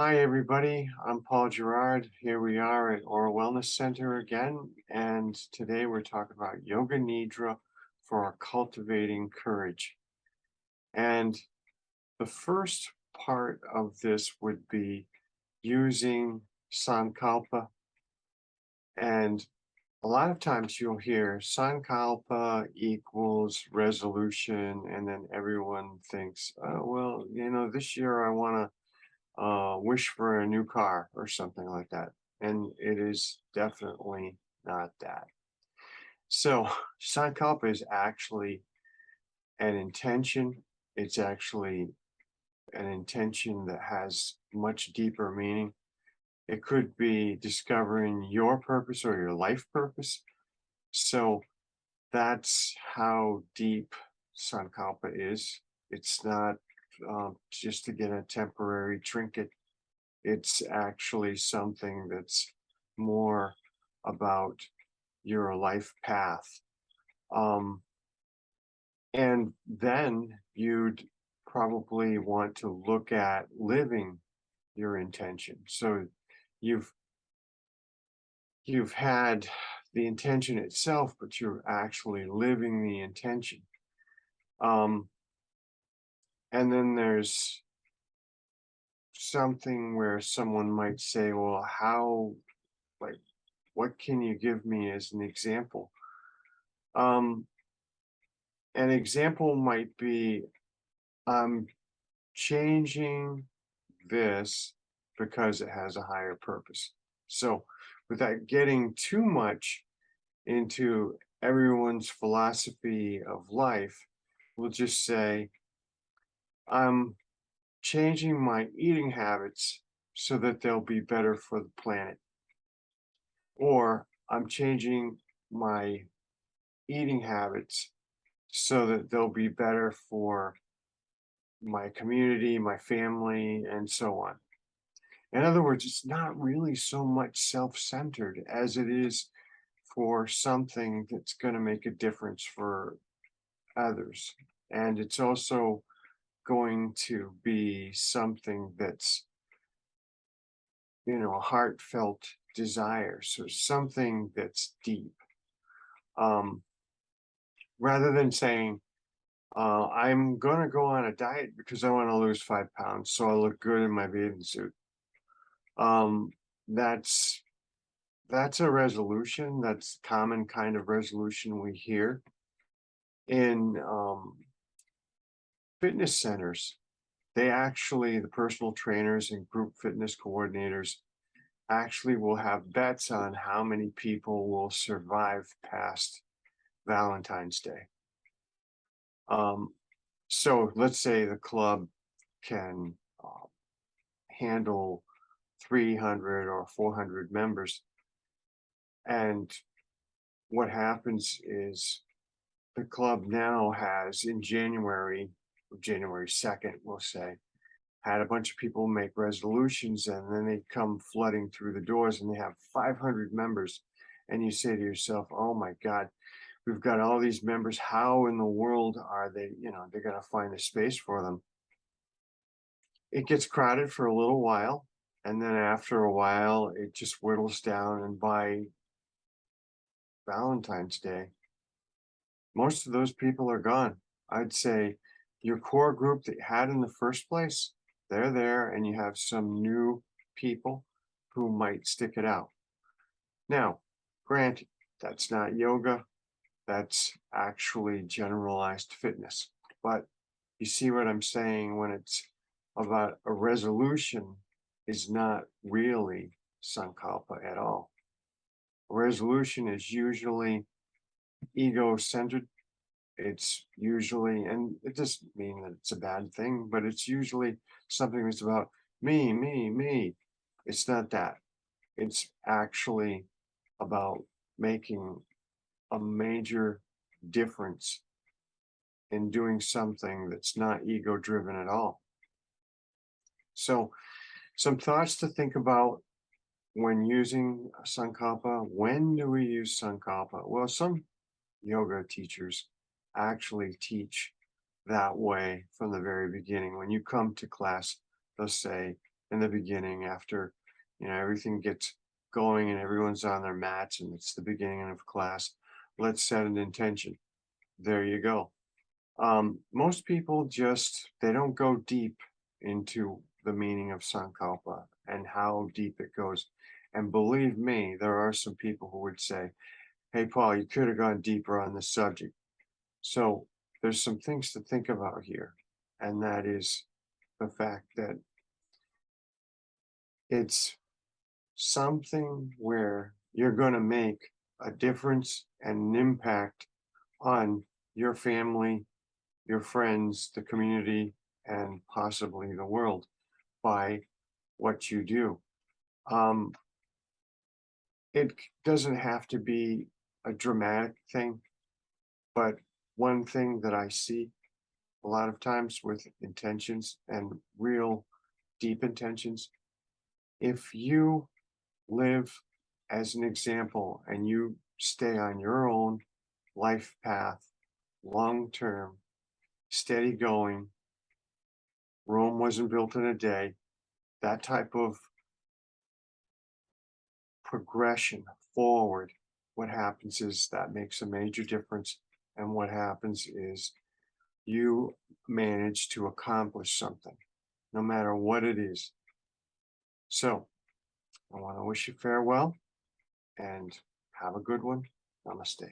Hi, everybody. I'm Paul Gerard. Here we are at Oral Wellness Center again, and today we're talking about Yoga Nidra for our cultivating courage. And the first part of this would be using sankalpa. And a lot of times you'll hear sankalpa equals resolution, and then everyone thinks, oh, well, this year I want to wish for a new car or something like that. And it is definitely not that. So, Sankalpa is actually an intention. It's actually an intention that has much deeper meaning. It could be discovering your purpose or your life purpose. So, that's how deep Sankalpa is. It's not just to get a temporary trinket. It's actually something that's more about your life path. Um, and then you'd probably want to look at living your intention. So you've you've had the intention itself, but you're actually living the intention. Um, and then there's something where someone might say, well, how, like, what can you give me as an example? Um, an example might be I'm changing this because it has a higher purpose. So, without getting too much into everyone's philosophy of life, we'll just say I'm changing my eating habits so that they'll be better for the planet, or I'm changing my eating habits so that they'll be better for my community, my family, and so on. In other words, it's not really so much self centered as it is for something that's going to make a difference for others. And it's also going to be something that's, a heartfelt desire. So something that's deep. Um, Rather than saying, I'm going to go on a diet because I want to lose 5 pounds so I look good in my bathing suit. Um, that's that's a resolution. That's common kind of resolution we hear in fitness centers. The personal trainers and group fitness coordinators actually will have bets on how many people will survive past Valentine's Day. Um, so let's say the club can handle 300 or 400 members. And what happens is the club now has in January 2nd, we'll say, had a bunch of people make resolutions and then they come flooding through the doors and they have 500 members. And you say to yourself, oh my God, we've got all these members. How in the world are they, they're going to find a space for them? It gets crowded for a little while. And then after a while, it just whittles down. And by Valentine's Day, most of those people are gone. I'd say your core group that you had in the first place, they're there, and you have some new people who might stick it out. Now, granted, that's not yoga, that's actually generalized fitness. But you see what I'm saying when it's about a resolution is not really sankalpa at all. A resolution is usually ego-centered. It's usually, and it doesn't mean that it's a bad thing, but it's usually something that's about me, me, me. It's not that. It's actually about making a major difference in doing something that's not ego driven at all. So, some thoughts to think about when using sankalpa. When do we use sankalpa? Well, some yoga teachers actually teach that way from the very beginning. When you come to class, they'll say, in the beginning after, everything gets going and everyone's on their mats and it's the beginning of class. Let's set an intention. There you go. Most people just, they don't go deep into the meaning of sankalpa and how deep it goes. And believe me, there are some people who would say, hey, Paul, you could have gone deeper on this subject. So there's some things to think about here. And that is the fact that it's something where you're going to make a difference and an impact on your family, your friends, the community, and possibly the world by what you do. Um, it doesn't have to be a dramatic thing, but one thing that I see a lot of times with intentions and real deep intentions, if you live as an example and you stay on your own life path, long term, steady going, Rome wasn't built in a day, that type of progression forward, what happens is that makes a major difference. And what happens is you manage to accomplish something, no matter what it is. So I want to wish you farewell and have a good one. Namaste.